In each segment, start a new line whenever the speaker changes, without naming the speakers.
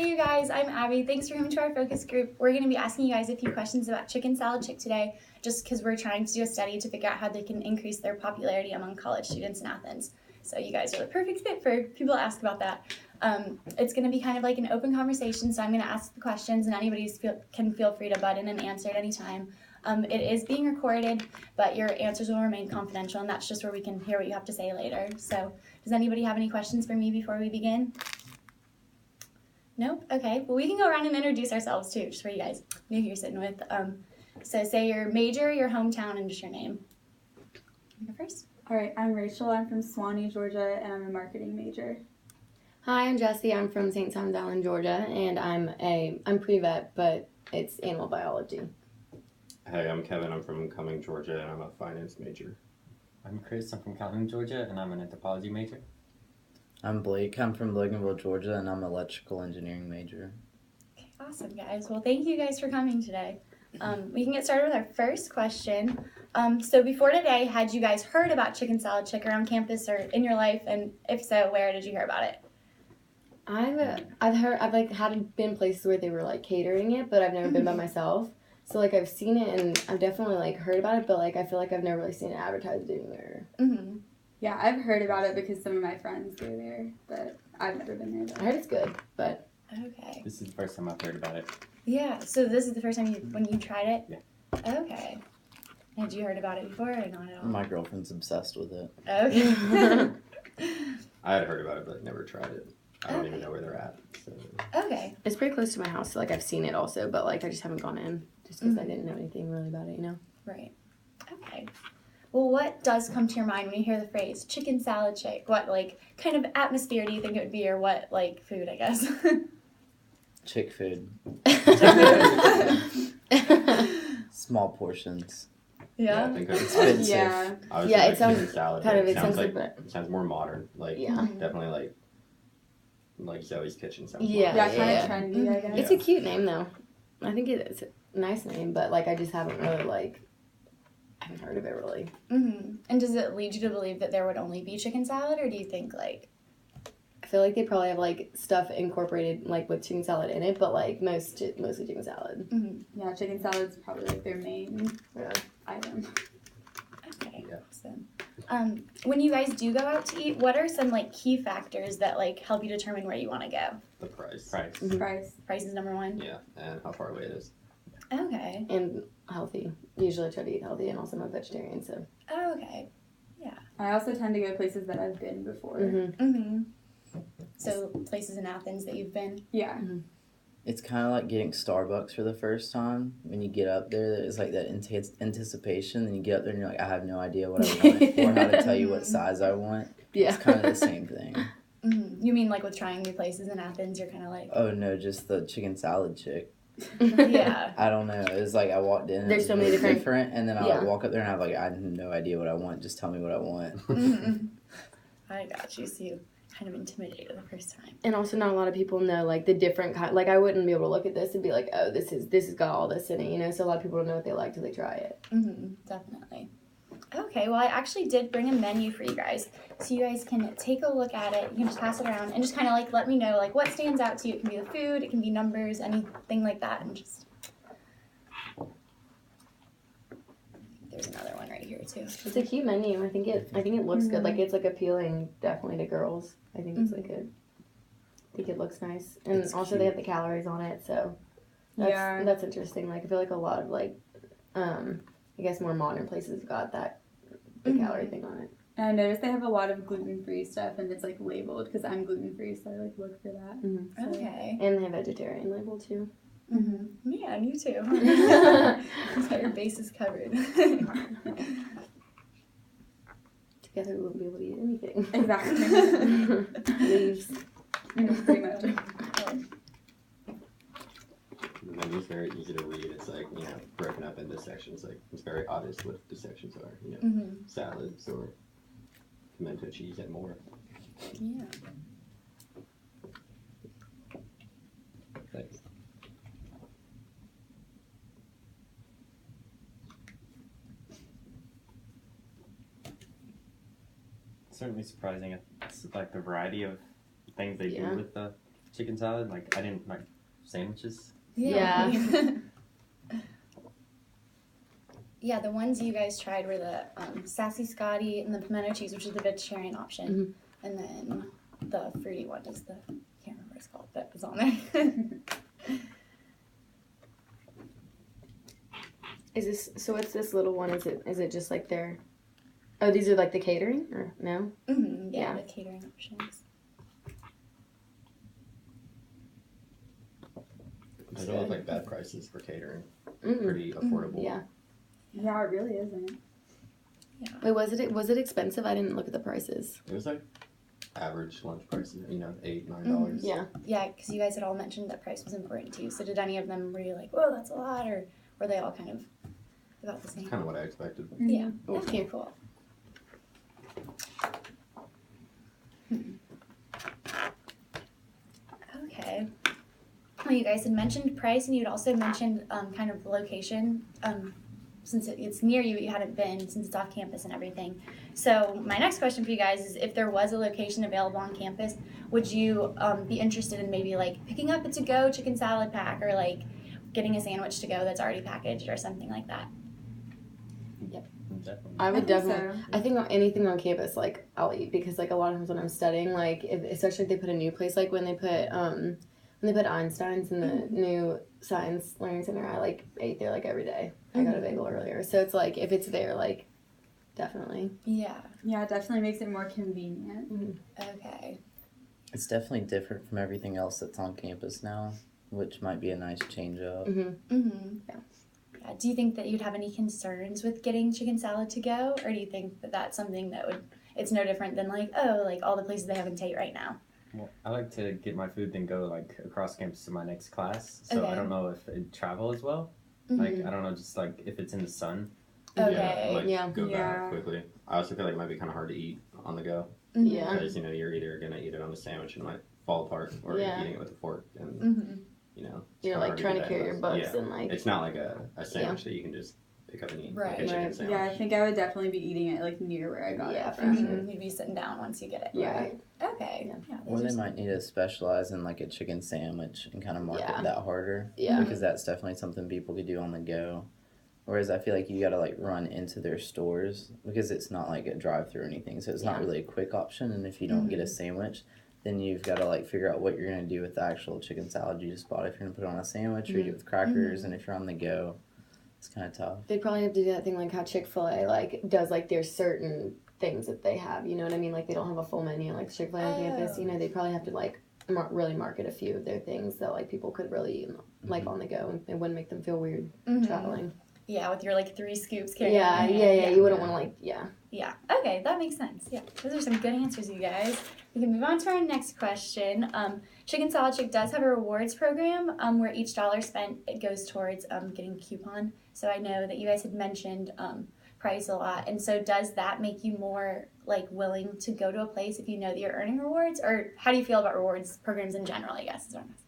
Hey you guys, I'm Abby. Thanks for coming to our focus group. We're going to be asking you guys a few questions about chicken salad chick today, just because we're trying to do a study to figure out how they can increase their popularity among college students in Athens. So you guys are the perfect fit for people to ask about that. It's going to be kind of like an open conversation, so I'm going to ask the questions, and anybody can feel free to butt in and answer at any time. It is being recorded, but your answers will remain confidential, and that's just where we can hear what you have to say later. So does anybody have any questions for me before we begin? Nope? Okay. Well, we can go around and introduce ourselves too, just for you guys know who you're sitting with. So say your major, your hometown, and just your name. You go first.
All right, I'm Rachel. I'm from Suwanee, Georgia, and I'm a marketing major.
Hi, I'm Jessie. I'm from St. Simons Island, Georgia, and I'm pre-vet, but it's animal biology.
Hey, I'm Kevin. I'm from Cumming, Georgia, and I'm a finance major.
I'm Chris. I'm from Calhoun, Georgia, and I'm an anthropology major.
I'm Blake. I'm from Loganville, Georgia, and I'm an electrical engineering major.
Okay, awesome, guys. Well, thank you guys for coming today. We can get started with our first question. So before today, had you guys heard about chicken salad chick around campus or in your life? And if so, where did you hear about it?
I've had been places where they were like catering it, but I've never been by myself. So like I've seen it and I've definitely like heard about it, but like I feel like I've never really seen it advertised anywhere.
Mm-hmm.
Yeah, I've heard about it because some of my friends go there, but I've never been there.
I heard it's good, but
Okay.
This is the first time I've heard about it.
Yeah. So this is the first time when you tried it.
Yeah.
Okay. Had you heard about it before or not at all?
My girlfriend's obsessed with it.
Okay.
I had heard about it, but never tried it. I don't even know where they're at. So.
Okay.
it's pretty close to my house, so like I've seen it also, but like I just haven't gone in just because I didn't know anything really about it, you know?
Right. Okay. Well, what does come to your mind when you hear the phrase chicken salad chick? What, like, kind of atmosphere do you think it would be, or what, like, food, I guess?
Chick food. Small portions.
Yeah?
I think that's
Expensive.
Yeah.
obviously,
Yeah, it
like,
sounds
chicken salad.
kind
but
of
it sounds
expensive,
like it sounds more modern. Like
Yeah.
definitely like Zoe's Kitchen sounds.
Yeah.
Yeah, kind
yeah.
of trendy, I guess.
It's a cute name though. I think it's a nice name, but like I just haven't really I haven't heard of it really.
Mm-hmm. And does it lead you to believe that there would only be chicken salad, or do you think, like...
I feel like they probably have like stuff incorporated like with chicken salad in it, but like mostly chicken salad.
Mm-hmm.
Yeah, chicken salad's probably like their main item.
Okay.
Yeah.
Awesome. When you guys do go out to eat, what are some, like, key factors that, like, help you determine where you want to go?
The price.
Price.
Mhm.
Price.
Price is number one?
Yeah, and how far away it is.
Okay.
And healthy. Usually I try to eat healthy, and also I'm a vegetarian, so.
Okay.
I also tend to go places that I've been before.
Mm-hmm.
Mm-hmm. So, places in Athens that you've been?
Yeah.
It's kind of like getting Starbucks for the first time. When you get up there, there's like that anticipation, and you get up there and you're like, I have no idea what I want or how to tell you what size I want.
Yeah.
It's kind of the same thing.
Mm-hmm. You mean, like, with trying new places in Athens, you're kind of like...
Oh no, just the chicken salad chick.
Yeah.
I don't know. It was like I walked in.
There's
it
so
was
many
really
different-
and then I
Yeah.
would walk up there and I'm like, I have no idea what I want. Just tell me what I want.
Mm-hmm. I got you. So you kind of intimidated the first time.
And also not a lot of people know like the different kind. Like I wouldn't be able to look at this and be like, oh, this has got all this in it, you know. So a lot of people don't know what they like till they try it.
Mm-hmm. Definitely. Okay, well, I actually did bring a menu for you guys, so you guys can take a look at it. You can just pass it around and just kind of like let me know like what stands out to you. It can be the food, it can be numbers, anything like that, and just. There's another one right here too.
It's a cute menu. I think it looks good. Like it's like appealing definitely to girls. I think it's like I think it looks nice. And
It's
also they have the calories on it, so that's interesting. Like I feel like a lot of like I guess more modern places got the calorie thing on it.
And I noticed they have a lot of gluten-free stuff, and it's like labeled because I'm gluten-free, so I like look for that.
Mm-hmm.
So,
Okay.
And they have vegetarian label too.
Mm-hmm. Yeah, and you too. So your base is covered.
Together we won't be able to eat anything.
Exactly.
Leaves.
Pretty much.
The menu's very easy to read. It's like, broken up into sections. Like, it's very obvious what the sections are.
Mm-hmm.
Salads or pimento cheese and more.
Yeah.
Thanks.
Certainly surprising. It's like the variety of things they
Yeah.
do with the chicken salad. Like I didn't like sandwiches.
Yeah.
Yeah, the ones you guys tried were the sassy Scotty and the pimento cheese, which is the vegetarian option, and then the fruity one is the, I can't remember what it's called, but it's on there.
Is this so? What's this little one? Is it just like their? Oh, these are like the catering or no?
Yeah,
Yeah.
the catering options.
They don't look like bad prices for catering.
Mm-mm.
Pretty affordable.
Yeah.
Yeah, it really isn't.
Wait, was it expensive? I didn't look at the prices.
It was like average lunch prices, $8, $9.
Yeah.
Yeah, because you guys had all mentioned that price was important too. So did any of them, were you like, whoa, that's a lot, or were they all kind of about the same?
Kind of what I expected.
Yeah.
Oh,
Okay, cool. Okay. Well, you guys had mentioned price, and you'd also mentioned kind of location. Since it's near you, but you hadn't been since it's off campus and everything. So my next question for you guys is, if there was a location available on campus, would you be interested in maybe like picking up a to-go chicken salad pack, or like getting a sandwich to go that's already packaged or something like that?
Definitely.
I would
think
definitely.
so.
I think anything on campus, like I'll eat, because like a lot of times when I'm studying, like especially if they put a new place, like when they put Einstein's in the new science learning center, I like ate there like every day. I got a bagel earlier, so it's like if it's there, like definitely.
Yeah.
Yeah, it definitely makes it more convenient.
Okay.
It's definitely different from everything else that's on campus now, which might be a nice change up.
Yeah. Do you think that you'd have any concerns with getting chicken salad to go, or do you think that that's something that it's no different than like all the places they have in Tate right now?
Well, I like to get my food then go like across campus to my next class. So
Okay.
I don't know if it'd travel as well. Like I don't know, just like if it's in the sun.
Okay.
Like
Yeah.
go
Yeah.
back quickly. I also feel like it might be kind of hard to eat on the go.
Yeah.
Because, you're either going to eat it on a sandwich and it might fall apart, or
Yeah.
you're eating it with a fork. And,
Mm-hmm.
it's
You're
kinda
like
hard
trying to
get
carry
that
your
close.
books
Yeah.
and like.
It's not like a sandwich that you can just pick up and eat.
Right.
Like a chicken
Right.
sandwich.
Yeah, I think I would definitely be eating it like near where I got
Yeah,
it
for
from.
sure.
You'd be sitting down once you get it.
Yeah.
Right. Okay. Yeah.
Or
those
they
are
might need to specialize in like a chicken sandwich and kind of market
Yeah.
that harder.
Yeah.
Because that's definitely something people could do on the go. Whereas I feel like you gotta like run into their stores, because it's not like a drive-through or anything, so it's not
Yeah.
really a quick option. And if you don't get a sandwich, then you've got to like figure out what you're gonna do with the actual chicken salad you just bought. If you're gonna put it on a sandwich or eat it with crackers, and if you're on the go, it's kind of tough.
They'd probably have to do that thing like how Chick-fil-A like does, like there's certain things that they have, you know what I mean? Like they don't have a full menu like Chick-fil-A on campus, they probably have to like really market a few of their things that like people could really like on the go, and it wouldn't make them feel weird traveling.
Yeah, with your like 3 scoops carrying.
Yeah,
on your
yeah,
hand.
yeah, you wouldn't want to like, yeah.
Yeah. Okay, that makes sense. Yeah, those are some good answers, you guys. We can move on to our next question. Chicken Salad Chick does have a rewards program where each dollar spent it goes towards getting a coupon. So I know that you guys had mentioned price a lot, and so does that make you more like willing to go to a place if you know that you're earning rewards, or how do you feel about rewards programs in general? I guess is what I'm asking.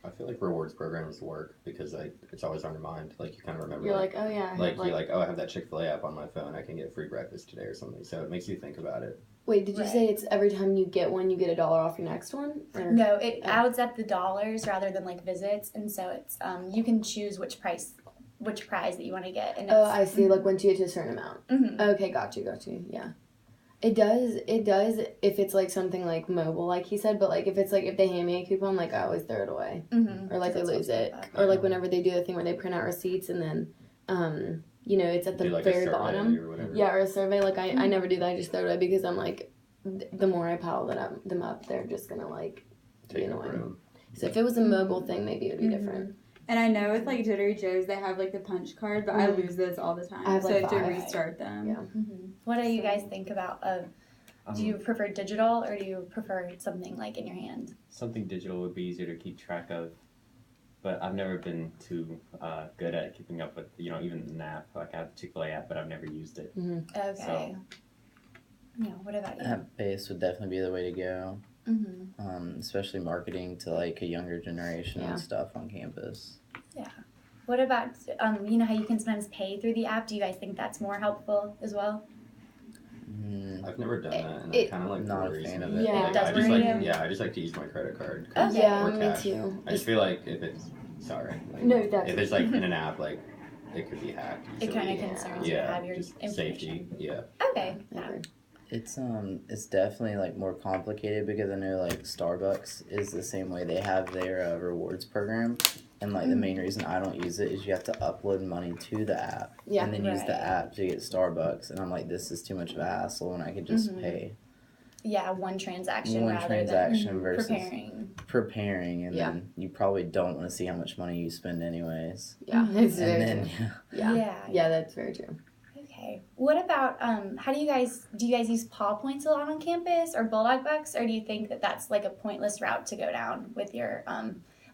I feel like rewards programs work because it's always on your mind. Like you kind of remember.
You're like, oh yeah. I
Like
have,
you're like, oh, I have that Chick-fil-A app on my phone. I can get free breakfast today or something. So it makes you think about it.
Wait, did you
Right.
say it's every time you get one, you get $1 off your next one? Or?
No, it adds up the dollars rather than like visits, and so it's you can choose which prize that you want to get. And
Oh, I see. Like once you get to a certain amount.
Mhm.
Okay, got you. Yeah. It does if it's like something like mobile, like he said, but like if it's like if they hand me a coupon, like I always throw it away.
Mhm.
Or like I
That's
lose
what's
it.
like
Or like whenever they do the thing where they print out receipts and then it's at the
Do like a
very
survey
bottom.
or whatever.
Yeah, or a survey. Like I never do that. I just throw it away because I'm like the more I pile them up, they're just gonna like be
Take up
annoying.
room.
So if it was a mobile thing, maybe it would be different.
And I know with like Jittery Joe's, they have like the punch card, but I
Mhm.
lose those all the time.
I have,
so
like,
I have to
5.
restart them.
Yeah.
Mhm. What do you guys think about? Do you prefer digital or do you prefer something like in your hand?
Something digital would be easier to keep track of. But I've never been too good at keeping up with, even an app. Like I have the Chick-fil-A app, but I've never used it.
Okay. Yeah. What about you?
App-based would definitely be the way to go.
Mm-hmm.
Especially marketing to like a younger generation
Yeah.
and stuff on campus.
What about how you can sometimes pay through the app? Do you guys think that's more helpful as well?
I've never done that, and
it-
I kind of like
Not a
worries
fan
me.
of it.
Yeah.
Like,
It does
I just
worry
like
you?
I just like to use my credit card.
Okay.
Yeah,
or
me
cash.
too.
I just feel like if it's like,
No,
if
definitely.
it's like in an app, like it could be hacked.
It kind of
easily.
concerns you to have your
just
information.
safety. Yeah.
Okay.
I agree.
It's definitely like more complicated because I know like Starbucks is the same way. They have their rewards program, and like the main reason I don't use it is you have to upload money to the app,
Yeah.
and then use the
Right.
app to get Starbucks. And I'm like, this is too much of a hassle, and I could just pay
Yeah, one transaction
one
rather
transaction
than
versus
preparing.
and
Yeah.
then you probably don't want to see how much money you spend anyways.
Yeah, it's
And
very
then
true. Yeah, that's very true.
Okay. What about how do you guys use paw points a lot on campus or bulldog bucks, or do you think that that's like a pointless route to go down with your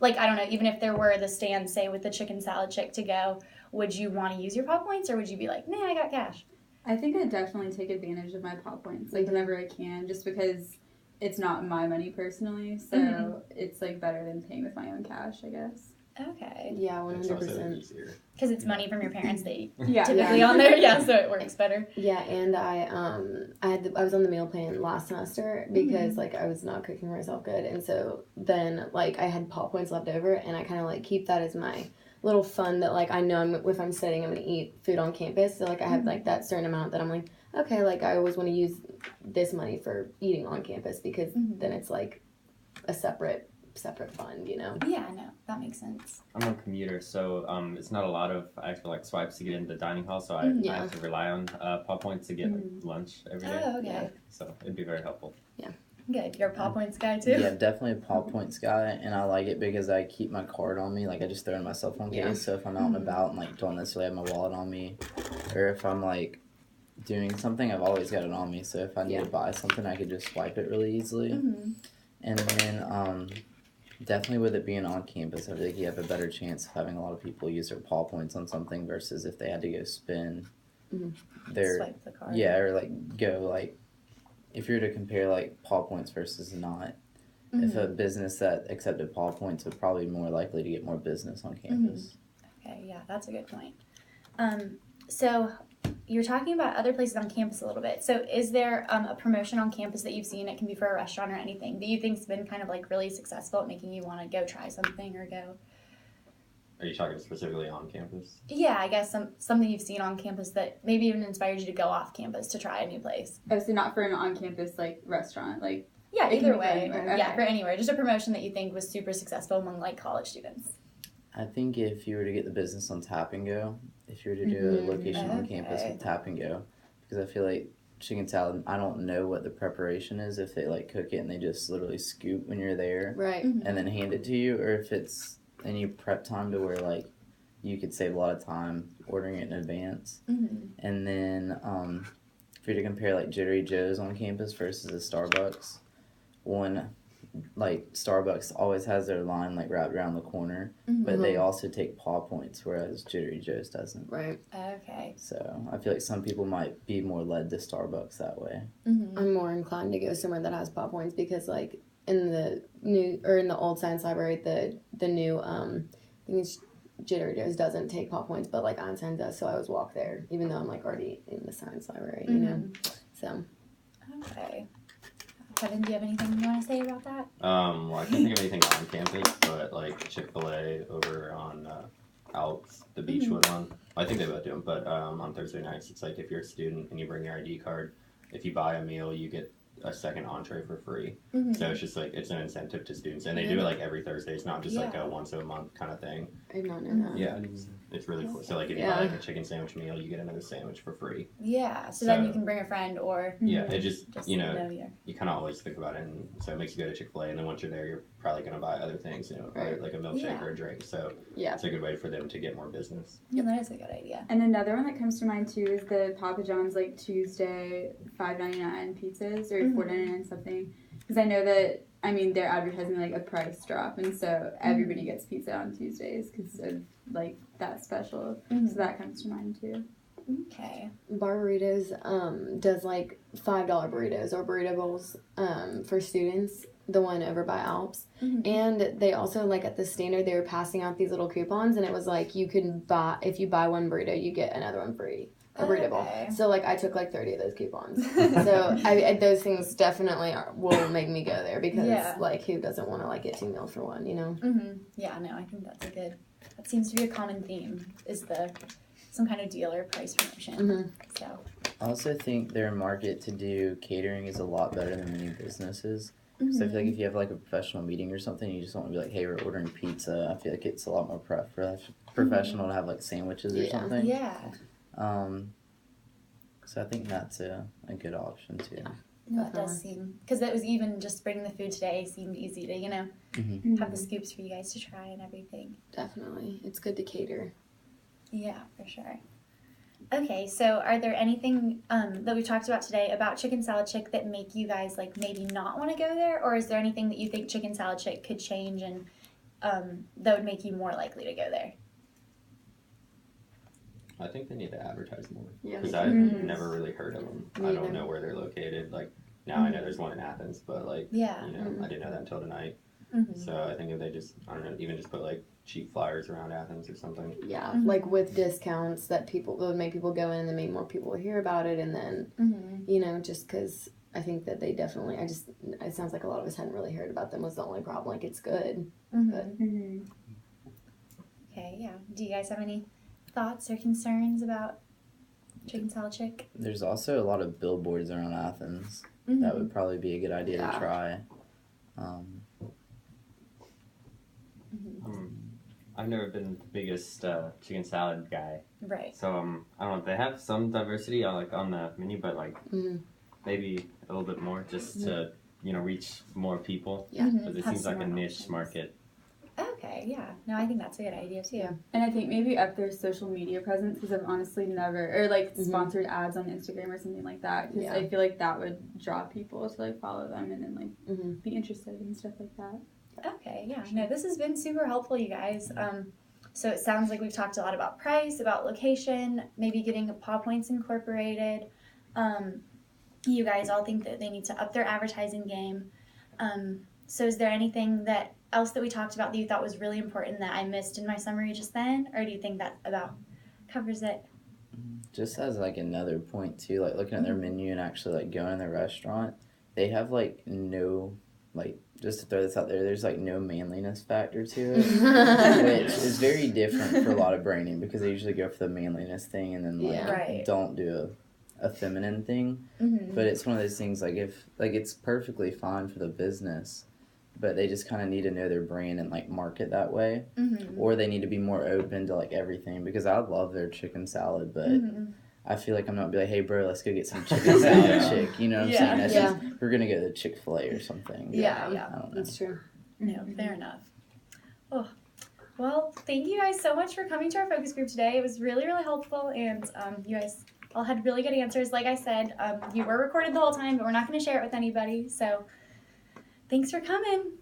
like I don't know, even if there were the stand say with the chicken salad chick to go, would you want to use your paw points or would you be like, nah, I got cash?
I think I definitely take advantage of my paw points, like whenever I can, just because it's not my money personally, so it's like better than paying with my own cash, I guess.
Okay.
Yeah,
It's also
100%.
easier.
Because it's money from your parents that you
Yeah,
typically on there, yeah, so it works better.
Yeah, and I was on the meal plan last semester because like I was not cooking myself good, and so then like I had paw points left over, and I kind of like keep that as my little fund that like I know if I'm studying I'm gonna eat food on campus, so like I have like that certain amount that I'm like okay, like I always want to use this money for eating on campus because then it's like a separate fund, you know.
Yeah, no, that makes sense.
I'm a commuter, so it's not a lot of actual like swipes to get into the dining hall. So I have to rely on paw points to get like, lunch every day.
Oh, okay.
Yeah.
So it'd be very helpful.
Good. You're a paw points guy too?
Yeah, definitely a paw points guy, and I like it because I keep my card on me. Like I just throw it in my cell phone case.
Yeah.
So if I'm out and about and like don't necessarily have my wallet on me, or if I'm like doing something, I've always got it on me. So if I need to buy something, I could just swipe it really easily. And then definitely with it being on campus, I feel like you have a better chance of having a lot of people use their paw points on something versus if they had to go spend their
Swipe the card.
yeah, or like go like if you were to compare like paw points versus not, if a business that accepted paw points would probably be more likely to get more business on campus.
Okay, yeah, that's a good point. So you're talking about other places on campus a little bit. So is there a promotion on campus that you've seen? It can be for a restaurant or anything that you think's been kind of like really successful at making you want to go try something or go.
Are you talking specifically on campus?
Yeah, I guess something you've seen on campus that maybe even inspired you to go off campus to try a new place.
Oh, so not for an on-campus like restaurant, like
Yeah,
It can
either
be for
way.
anywhere,
Yeah,
okay.
for anywhere. Just a promotion that you think was super successful among like college students.
I think if you were to get the business on Tap and Go, if you were to do a location on campus with Tap and Go, because I feel like chicken salad, I don't know what the preparation is, if they like cook it and they just literally scoop when you're there
Right.
and then hand it to you, or if it's any prep time to where like you could save a lot of time ordering it in advance. And then if you're to compare like Jittery Joe's on campus versus a Starbucks, one like Starbucks always has their line like wrapped around the corner, but they also take paw points, whereas Jittery Joe's doesn't.
Right.
Okay.
So I feel like some people might be more led to Starbucks that way.
I'm more inclined to go somewhere that has paw points because like in the old science library, the new I think it's Jittery Joe's doesn't take paw points, but like Einstein does, so I always walk there, even though I'm like already in the science library, you know. So
Okay. Kevin, do you have anything you want to say about that?
Well, I can't think of anything on campus, but like Chick-fil-A over on Alps, the Beechwood one. I think they both do them, but on Thursday nights, it's like if you're a student and you bring your ID card, if you buy a meal, you get a second entree for free. So it's just like it's an incentive to students, and they do it like every Thursday. It's not just like a once a month kind of thing.
I did not know that.
Yeah, it's really cool. So like if you buy like a chicken sandwich meal, you get another sandwich for free.
Yeah. So then you can bring a friend or
Yeah, it just you kind of always think about it, and so it makes you go to Chick-fil-A, and then once you're there, you're probably gonna buy other things,
Right.
like a milkshake or a drink. So
Yeah.
it's a good way for them to get more business.
Yeah, that is a good idea.
And another one that comes to mind too is the Papa John's like Tuesday $5.99 pizzas or $4.99 something. Because I know that they're advertising like a price drop, and so everybody gets pizza on Tuesdays because of like that special. So that comes to mind too.
Okay.
Bar Burritos does like $5 burritos or burrito bowls for students, the one over by Alps. And they also like at the standard they were passing out these little coupons, and it was like you can buy, if you buy one burrito you get another one free. a burrito bowl.
Okay.
So like I took like 30 of those coupons. So those things definitely will make me go there because
Yeah.
like who doesn't want to like get 2 meals for one, you know?
Yeah, no, I think that's that seems to be a common theme, is some kind of deal or price promotion. So
I also think their market to do catering is a lot better than many businesses. So I feel like if you have like a professional meeting or something, you just want to be like, hey, we're ordering pizza. I feel like it's a lot more professional to have like sandwiches or something.
yeah.
So I think that's a good option too.
Yeah.
No, it does seem, because it was even just bringing the food today seemed easy to, have the scoops for you guys to try and everything.
Definitely. It's good to cater.
Yeah, for sure. Okay, so are there anything that we've talked about today about Chicken Salad Chick that make you guys like maybe not want to go there? Or is there anything that you think Chicken Salad Chick could change and that would make you more likely to go there?
I think they need to advertise more.
Yeah.
Because I've never really heard of them.
Me
I don't
either.
know where they're located. Like, now I know there's one in Athens, but like,
Yeah.
I didn't know that until tonight. So I think if they just, I don't know, even just put like cheap flyers around Athens or something.
Yeah, like with discounts that would make people go in and then make more people hear about it. And then, just because I think that they definitely, it sounds like a lot of us hadn't really heard about them was the only problem. Like, it's good. But.
Okay, yeah. Do you guys have any thoughts or concerns about Chicken Salad Chick?
There's also a lot of billboards around Athens. That would probably be a good idea to try.
I've never been the biggest chicken salad guy.
Right.
So I don't know. They have some diversity on the menu, but like maybe a little bit more just to reach more people.
Yeah.
Because it
Have
seems
some
like a
more
niche
options.
market.
Okay, yeah. No, I think that's a good idea too.
And I think maybe up their social media presence, because I've honestly never, or like sponsored ads on Instagram or something like that, because I feel like that would draw people to like follow them and then like be interested and stuff like that.
Okay, yeah. No, this has been super helpful, you guys. So it sounds like we've talked a lot about price, about location, maybe getting paw points incorporated. You guys all think that they need to up their advertising game. So is there anything else that we talked about that you thought was really important that I missed in my summary just then? Or do you think that about covers it?
Just as like another point too, like looking at their menu and actually like going in their restaurant, they have like no, like, just to throw this out there, there's like no manliness factor to it, which is very different for a lot of branding because they usually go for the manliness thing and then like don't do a feminine thing. But it's one of those things like if like it's perfectly fine for the business, but they just kind of need to know their brand and like market that way, or they need to be more open to like everything because I love their chicken salad, but I feel like I'm not be like, hey bro, let's go get some chicken salad chick. You know what I'm saying? That's just, we're gonna go to Chick-fil-A or something.
Yeah.
I don't know.
That's true.
No, fair enough. Oh, well, thank you guys so much for coming to our focus group today. It was really, really helpful, and you guys all had really good answers. Like I said, you were recorded the whole time, but we're not going to share it with anybody. So, thanks for coming.